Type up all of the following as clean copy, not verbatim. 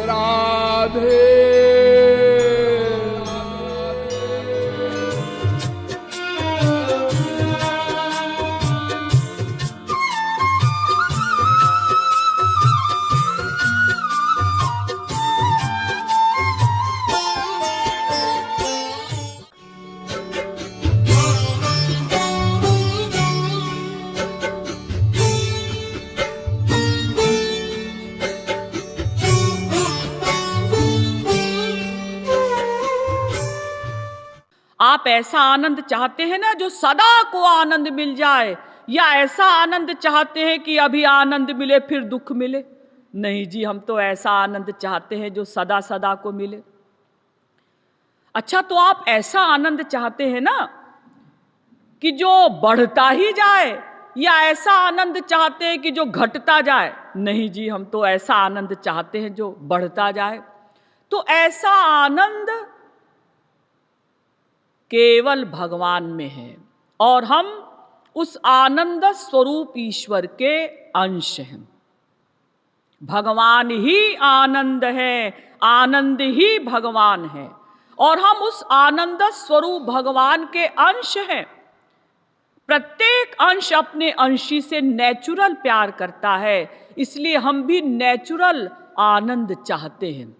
राधे। आप ऐसा आनंद चाहते हैं ना जो सदा को आनंद मिल जाए, या ऐसा आनंद चाहते हैं कि अभी आनंद मिले फिर दुख मिले? नहीं जी, हम तो ऐसा आनंद चाहते हैं जो सदा सदा को मिले। अच्छा, तो आप ऐसा आनंद चाहते हैं ना कि जो बढ़ता ही जाए, या ऐसा आनंद चाहते हैं कि जो घटता जाए? नहीं जी, हम तो ऐसा आनंद चाहते हैं जो बढ़ता जाए। तो ऐसा आनंद केवल भगवान में है, और हम उस आनंद स्वरूप ईश्वर के अंश हैं। भगवान ही आनंद है, आनंद ही भगवान है, और हम उस आनंद स्वरूप भगवान के अंश हैं। प्रत्येक अंश अपने अंशी से नेचुरल प्यार करता है, इसलिए हम भी नेचुरल आनंद चाहते हैं।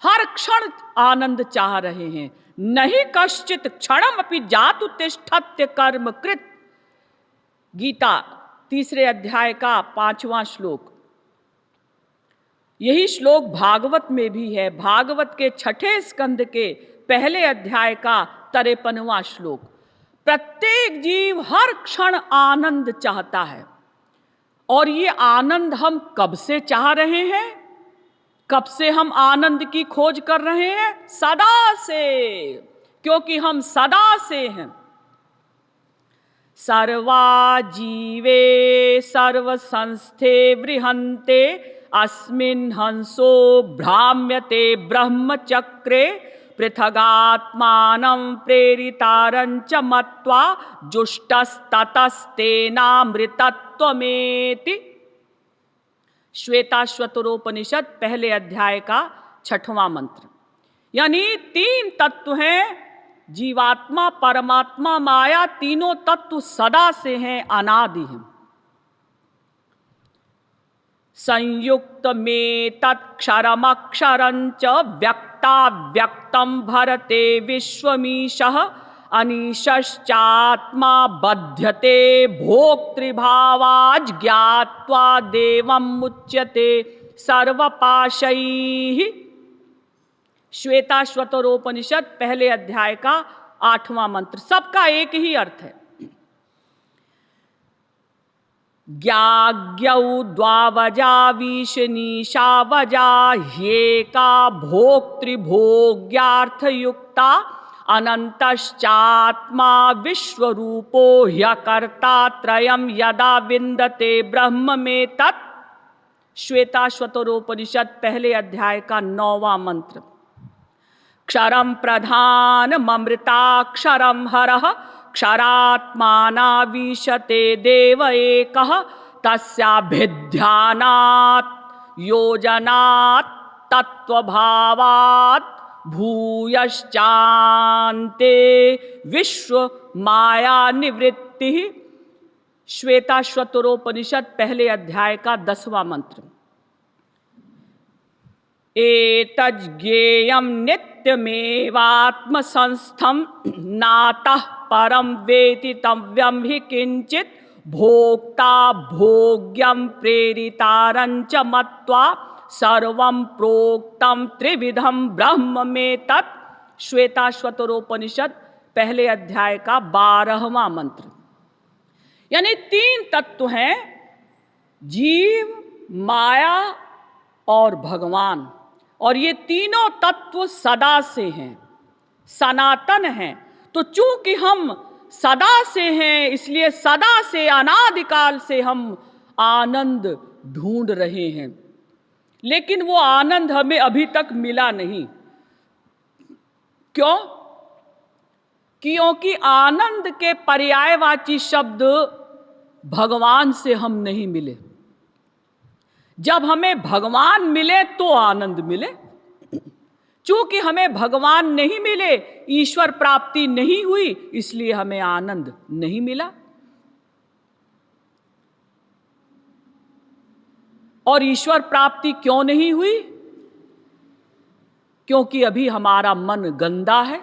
हर क्षण आनंद चाह रहे हैं। नहीं कश्चित क्षणम अपि जातु तिष्ठत्य कर्म कृत। गीता 3 अध्याय का 5वां श्लोक। यही श्लोक भागवत में भी है। भागवत के 6ठे स्कंद के 1 अध्याय का 53वां श्लोक। प्रत्येक जीव हर क्षण आनंद चाहता है, और ये आनंद हम कब से चाह रहे हैं? कब से हम आनंद की खोज कर रहे हैं? सदा से, क्योंकि हम सदा से हैं। सर्वा जीवे सर्व संस्थे बृहन्ते अस्मिन् हंसो भ्राम्यते ब्रह्मचक्रे पृथगात्मानं प्रेरितारञ्च मत्वा जुष्टस्ततस्तेनामृतत्वमेति। श्वेताश्वतरोपनिषद 1 अध्याय का 6वां मंत्र। यानी 3 तत्व हैं, जीवात्मा, परमात्मा, माया। तीनों तत्व सदा से हैं, अनादि हैं। संयुक्त में तत्क्षरमक्षरंच व्यक्ता व्यक्तम भरते विश्वमीशः अनीशश्चात्मा बध्यते भोक्तृभावाज् ज्ञात्वा देवं मुच्यते सर्वपाशैः। श्वेताश्वतरोपनिषद 1 अध्याय का 8वां मंत्र। सबका एक ही अर्थ है। ज्ञाज्ञौ द्वावजा विशनीशावजा ह्येका भोक्तृभोग्यार्थयुक्ता अनन्तश्चात्मा विश्वरूपो ह्यकर्ता त्रयं यदा विन्दते ब्रह्म में तत्। श्वेताश्वतरोपनिषद 1 अध्याय का 9वां मंत्र। क्षरम प्रधानममृताक्षरं हरः क्षरात्मानावीशते देव एकः तस्याभिध्यानात् योजनात् तत्वभावात् भूयश्चान्ते विश्व माया निवृत्ति। श्वेताश्वतरोपनिषद 1 अध्याय का 10वां मंत्र। एतज्ज्ञेयं नित्यमेवात्मसंस्थं नातः परं वेतितव्यं हि किंचित् भोक्ता भोग्यं प्रेरितारञ्च मत्वा सर्वं प्रोक्तं त्रिविधं ब्रह्म में तत्। श्वेताश्वतरोपनिषद 1 अध्याय का 12वां मंत्र। यानी 3 तत्व हैं, जीव, माया और भगवान, और ये तीनों तत्व सदा से हैं, सनातन हैं। तो चूंकि हम सदा से हैं, इसलिए सदा से, अनादिकाल से हम आनंद ढूंढ रहे हैं, लेकिन वो आनंद हमें अभी तक मिला नहीं। क्यों? क्योंकि आनंद के पर्यायवाची शब्द भगवान से हम नहीं मिले। जब हमें भगवान मिले तो आनंद मिले। चूंकि हमें भगवान नहीं मिले, ईश्वर प्राप्ति नहीं हुई, इसलिए हमें आनंद नहीं मिला। और ईश्वर प्राप्ति क्यों नहीं हुई? क्योंकि अभी हमारा मन गंदा है।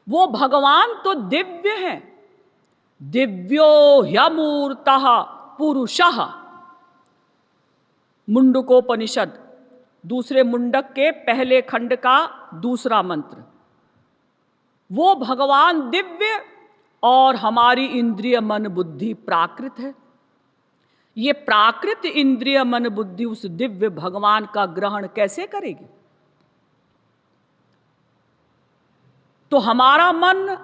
वो भगवान तो दिव्य है, दिव्यो ह्यमूर्तः पुरुषः। मुंडकोपनिषद दूसरे मुंडक के पहले खंड का दूसरा मंत्र। वो भगवान दिव्य और हमारी इंद्रिय मन बुद्धि प्राकृत है। ये प्राकृत इंद्रिय मन बुद्धि उस दिव्य भगवान का ग्रहण कैसे करेगी? तो हमारा मन,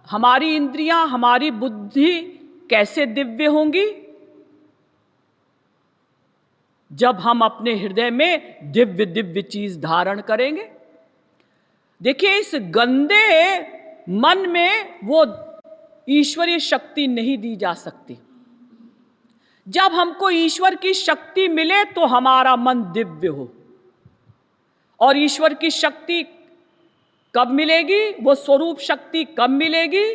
हमारी इंद्रियां, हमारी बुद्धि कैसे दिव्य होंगी? जब हम अपने हृदय में दिव्य दिव्य चीज धारण करेंगे। देखिए, इस गंदे मन में वो ईश्वरीय शक्ति नहीं दी जा सकती। जब हमको ईश्वर की शक्ति मिले तो हमारा मन दिव्य हो। और ईश्वर की शक्ति कब मिलेगी? वो स्वरूप शक्ति कब मिलेगी?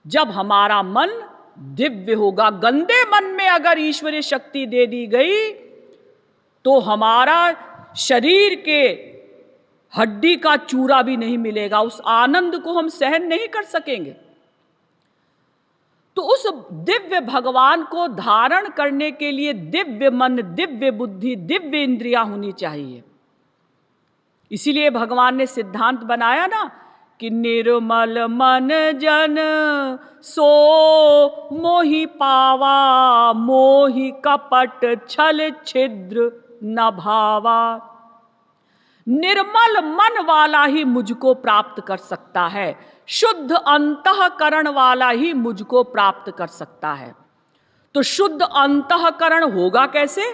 जब हमारा मन दिव्य होगा। गंदे मन में अगर ईश्वरीय शक्ति दे दी गई तो हमारा शरीर के हड्डी का चूरा भी नहीं मिलेगा, उस आनंद को हम सहन नहीं कर सकेंगे। तो उस दिव्य भगवान को धारण करने के लिए दिव्य मन, दिव्य बुद्धि, दिव्य इंद्रियां होनी चाहिए। इसीलिए भगवान ने सिद्धांत बनाया ना कि निर्मल मन जन सो मोहि पावा, मोहि कपट छल छिद्र न भावा। निर्मल मन वाला ही मुझको प्राप्त कर सकता है, शुद्ध अंतःकरण वाला ही मुझको प्राप्त कर सकता है। तो शुद्ध अंतःकरण होगा कैसे?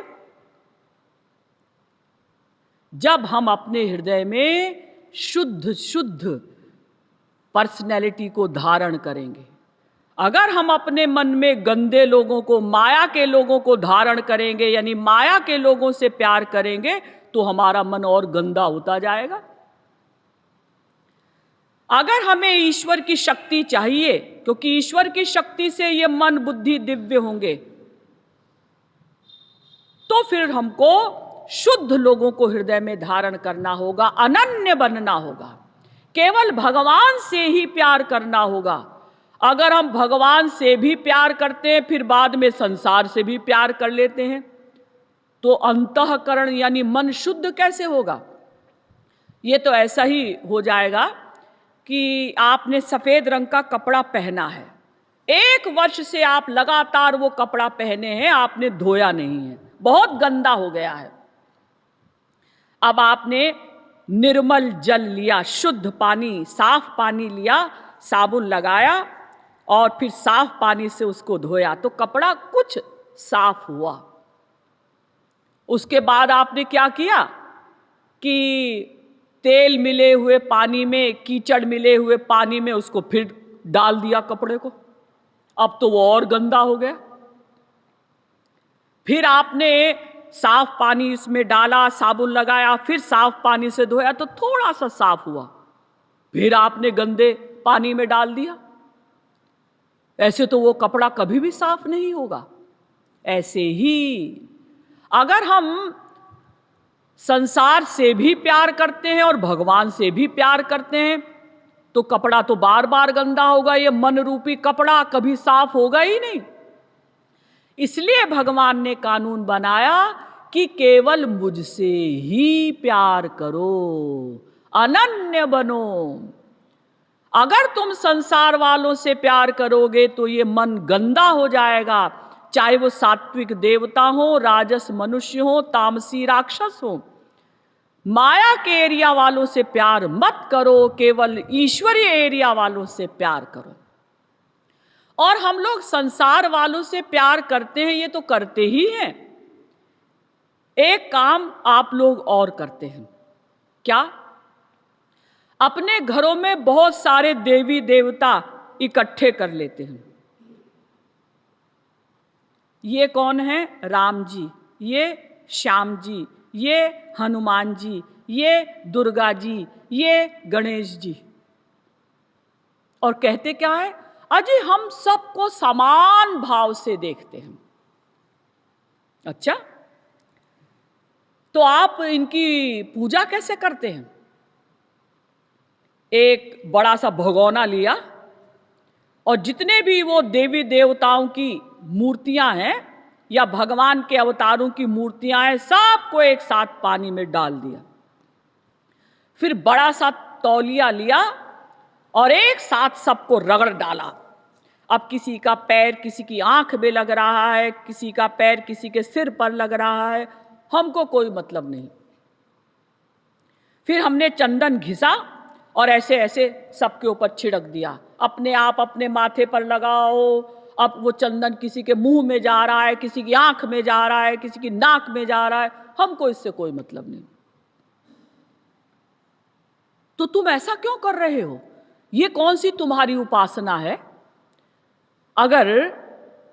जब हम अपने हृदय में शुद्ध पर्सनैलिटी को धारण करेंगे। अगर हम अपने मन में गंदे लोगों को, माया के लोगों को धारण करेंगे, यानी माया के लोगों से प्यार करेंगे, तो हमारा मन और गंदा होता जाएगा। अगर हमें ईश्वर की शक्ति चाहिए, क्योंकि ईश्वर की शक्ति से ये मन बुद्धि दिव्य होंगे, तो फिर हमको शुद्ध लोगों को हृदय में धारण करना होगा, अनन्य बनना होगा, केवल भगवान से ही प्यार करना होगा। अगर हम भगवान से भी प्यार करते हैं, फिर बाद में संसार से भी प्यार कर लेते हैं, तो अंतःकरण यानी मन शुद्ध कैसे होगा? ये तो ऐसा ही हो जाएगा कि आपने सफेद रंग का कपड़ा पहना है, 1 वर्ष से आप लगातार वो कपड़ा पहने हैं, आपने धोया नहीं है, बहुत गंदा हो गया है। अब आपने निर्मल जल लिया, शुद्ध पानी, साफ पानी लिया, साबुन लगाया और फिर साफ पानी से उसको धोया, तो कपड़ा कुछ साफ हुआ। उसके बाद आपने क्या किया कि तेल मिले हुए पानी में, कीचड़ मिले हुए पानी में उसको फिर डाल दिया कपड़े को, अब तो वो और गंदा हो गया। फिर आपने साफ पानी इसमें डाला, साबुन लगाया, फिर साफ पानी से धोया तो थोड़ा सा साफ हुआ, फिर आपने गंदे पानी में डाल दिया। ऐसे तो वो कपड़ा कभी भी साफ नहीं होगा। ऐसे ही अगर हम संसार से भी प्यार करते हैं और भगवान से भी प्यार करते हैं, तो कपड़ा तो बार बार गंदा होगा, ये मन रूपी कपड़ा कभी साफ होगा ही नहीं। इसलिए भगवान ने कानून बनाया कि केवल मुझसे ही प्यार करो, अनन्य बनो। अगर तुम संसार वालों से प्यार करोगे तो ये मन गंदा हो जाएगा, चाहे वो सात्विक देवता हो, राजस मनुष्य हो, तामसी राक्षस हो। माया के एरिया वालों से प्यार मत करो, केवल ईश्वरीय एरिया वालों से प्यार करो। और हम लोग संसार वालों से प्यार करते हैं, ये तो करते ही हैं। एक काम आप लोग और करते हैं, क्या? अपने घरों में बहुत सारे देवी देवता इकट्ठे कर लेते हैं। ये कौन है? राम जी, ये श्याम जी, ये हनुमान जी, ये दुर्गा जी, ये गणेश जी। और कहते क्या है? अजी हम सबको समान भाव से देखते हैं। अच्छा, तो आप इनकी पूजा कैसे करते हैं? एक बड़ा सा भगोना लिया और जितने भी वो देवी देवताओं की मूर्तियां हैं या भगवान के अवतारों की मूर्तियां हैं, सबको एक साथ पानी में डाल दिया। फिर बड़ा सा तौलिया लिया और एक साथ सबको रगड़ डाला। अब किसी का पैर किसी की आंख में लग रहा है, किसी का पैर किसी के सिर पर लग रहा है, हमको कोई मतलब नहीं। फिर हमने चंदन घिसा और ऐसे ऐसे सबके ऊपर छिड़क दिया। अपने आप अपने माथे पर लगाओ। अब वो चंदन किसी के मुंह में जा रहा है, किसी की आंख में जा रहा है, किसी की नाक में जा रहा है, हमको इससे कोई मतलब नहीं। तो तुम ऐसा क्यों कर रहे हो? ये कौन सी तुम्हारी उपासना है? अगर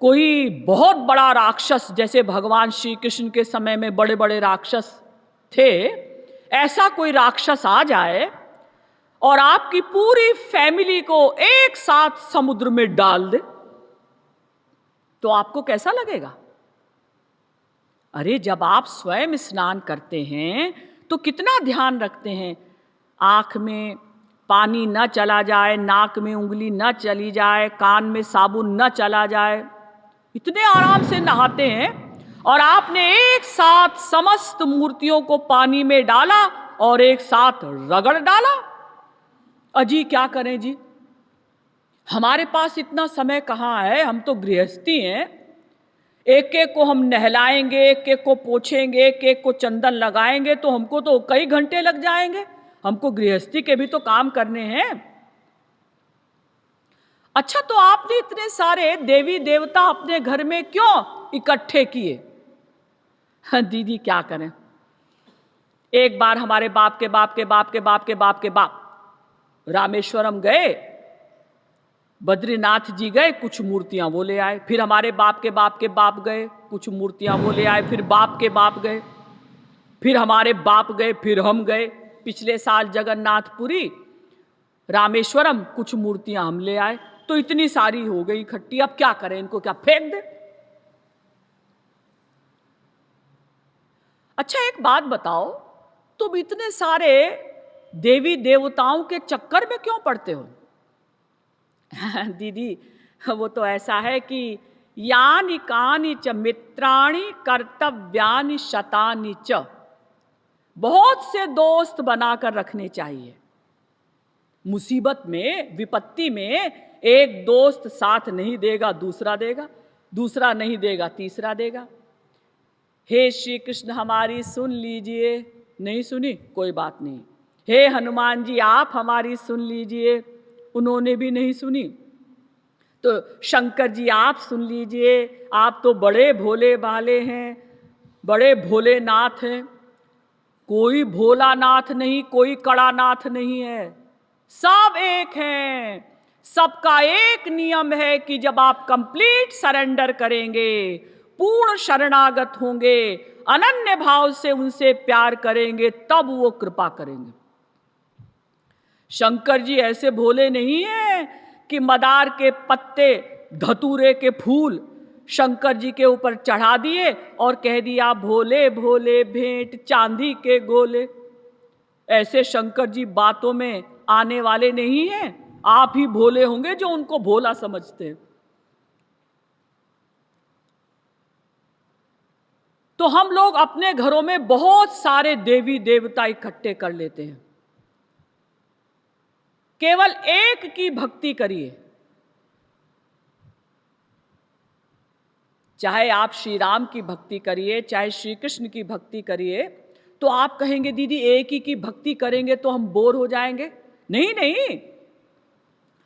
कोई बहुत बड़ा राक्षस, जैसे भगवान श्री कृष्ण के समय में बड़े बड़े राक्षस थे, ऐसा कोई राक्षस आ जाए और आपकी पूरी फैमिली को एक साथ समुद्र में डाल दे, तो आपको कैसा लगेगा? अरे जब आप स्वयं स्नान करते हैं तो कितना ध्यान रखते हैं, आंख में पानी न चला जाए, नाक में उंगली न चली जाए, कान में साबुन न चला जाए, इतने आराम से नहाते हैं। और आपने एक साथ समस्त मूर्तियों को पानी में डाला और एक साथ रगड़ डाला। अजी क्या करें जी, हमारे पास इतना समय कहाँ है, हम तो गृहस्थी हैं। एक एक को हम नहलाएंगे, एक एक को पोछेंगे, एक एक को चंदन लगाएंगे, तो हमको तो कई घंटे लग जाएंगे। हमको गृहस्थी के भी तो काम करने हैं। अच्छा, तो आपने इतने सारे देवी देवता अपने घर में क्यों इकट्ठे किए? दीदी क्या करें, एक बार हमारे बाप के बाप के बाप के बाप के बाप के बाप रामेश्वरम गए, बद्रीनाथ जी गए, कुछ मूर्तियां वो ले आए। फिर हमारे बाप के बाप के बाप गए, कुछ मूर्तियां वो ले आए। फिर बाप के बाप गए, फिर हमारे बाप गए, फिर हम गए। पिछले साल जगन्नाथपुरी रामेश्वरम कुछ मूर्तियां हम ले आए। तो इतनी सारी हो गई इकट्ठी, अब क्या करें, इनको क्या फेंक दे? अच्छा एक बात बताओ, तुम इतने सारे देवी देवताओं के चक्कर में क्यों पड़ते हो? दीदी वो तो ऐसा है कि यानि कानि च मित्राणि कर्तव्यानि शतानि च, बहुत से दोस्त बनाकर रखने चाहिए। मुसीबत में, विपत्ति में एक दोस्त साथ नहीं देगा, दूसरा देगा, दूसरा नहीं देगा, तीसरा देगा। हे श्री कृष्ण हमारी सुन लीजिए, नहीं सुनी कोई बात नहीं। हे हनुमान जी आप हमारी सुन लीजिए, उन्होंने भी नहीं सुनी। तो शंकर जी आप सुन लीजिए, आप तो बड़े भोले भाले हैं, बड़े भोलेनाथ हैं। कोई भोलानाथ नहीं, कोई कड़ानाथ नहीं है, सब एक हैं। सबका एक नियम है कि जब आप कंप्लीट सरेंडर करेंगे, पूर्ण शरणागत होंगे, अनन्य भाव से उनसे प्यार करेंगे, तब वो कृपा करेंगे। शंकर जी ऐसे भोले नहीं हैं कि मदार के पत्ते, धतूरे के फूल शंकर जी के ऊपर चढ़ा दिए और कह दिया भोले भोले भेंट चांदी के गोले। ऐसे शंकर जी बातों में आने वाले नहीं हैं। आप ही भोले होंगे जो उनको भोला समझते हैं। तो हम लोग अपने घरों में बहुत सारे देवी देवता इकट्ठे कर लेते हैं। केवल एक की भक्ति करिए, चाहे आप श्री राम की भक्ति करिए, चाहे श्री कृष्ण की भक्ति करिए। तो आप कहेंगे दीदी एक ही की भक्ति करेंगे तो हम बोर हो जाएंगे। नहीं नहीं,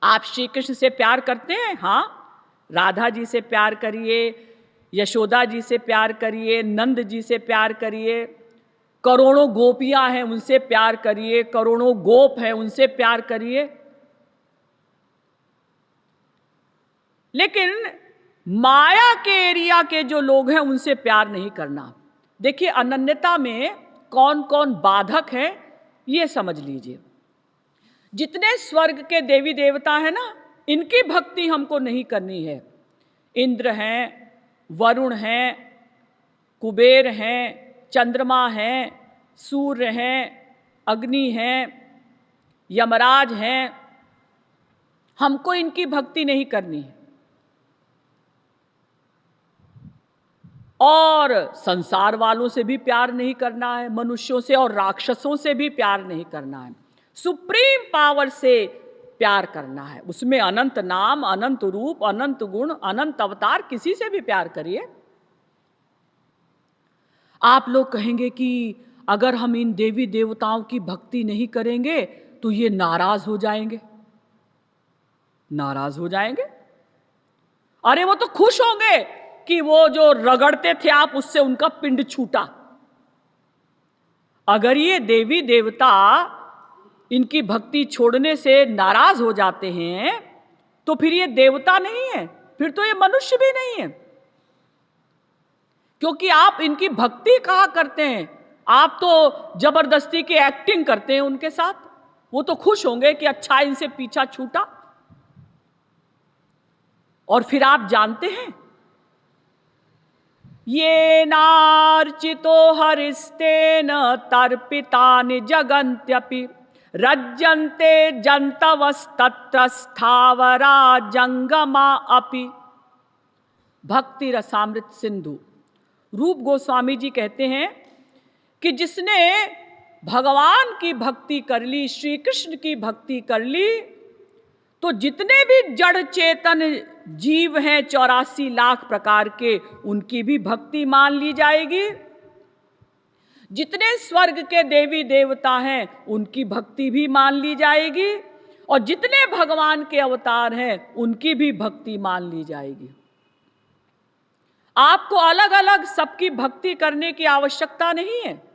आप श्री कृष्ण से प्यार करते हैं, हाँ, राधा जी से प्यार करिए, यशोदा जी से प्यार करिए, नंद जी से प्यार करिए, करोड़ों गोपियां हैं उनसे प्यार करिए, करोड़ों गोप हैं उनसे प्यार करिए। लेकिन माया के एरिया के जो लोग हैं उनसे प्यार नहीं करना। देखिए अनन्यता में कौन कौन बाधक है ये समझ लीजिए। जितने स्वर्ग के देवी देवता हैं ना, इनकी भक्ति हमको नहीं करनी है। इंद्र हैं, वरुण हैं, कुबेर हैं, चंद्रमा हैं, सूर्य हैं, अग्नि हैं, यमराज हैं, हमको इनकी भक्ति नहीं करनी है। और संसार वालों से भी प्यार नहीं करना है, मनुष्यों से और राक्षसों से भी प्यार नहीं करना है। सुप्रीम पावर से प्यार करना है, उसमें अनंत नाम, अनंत रूप, अनंत गुण, अनंत अवतार, किसी से भी प्यार करिए। आप लोग कहेंगे कि अगर हम इन देवी देवताओं की भक्ति नहीं करेंगे तो ये नाराज हो जाएंगे। नाराज हो जाएंगे? अरे वो तो खुश होंगे कि वो जो रगड़ते थे आप, उससे उनका पिंड छूटा। अगर ये देवी देवता इनकी भक्ति छोड़ने से नाराज हो जाते हैं तो फिर ये देवता नहीं है, फिर तो ये मनुष्य भी नहीं है। क्योंकि आप इनकी भक्ति कहाँ करते हैं, आप तो जबरदस्ती की एक्टिंग करते हैं उनके साथ। वो तो खुश होंगे कि अच्छा इनसे पीछा छूटा। और फिर आप जानते हैं, ये नार्चितो हरिस्तेन तर्पितानि जगन्त्यपि रज्जन्ते जंतवस्तत्र स्थावरा जंगमा अपि। भक्ति रसामृत सिंधु। रूप गोस्वामी जी कहते हैं कि जिसने भगवान की भक्ति कर ली, श्री कृष्ण की भक्ति कर ली, तो जितने भी जड़ चेतन जीव हैं 84 लाख प्रकार के, उनकी भी भक्ति मान ली जाएगी। जितने स्वर्ग के देवी देवता हैं उनकी भक्ति भी मान ली जाएगी, और जितने भगवान के अवतार हैं उनकी भी भक्ति मान ली जाएगी। आपको अलग अलग सबकी भक्ति करने की आवश्यकता नहीं है।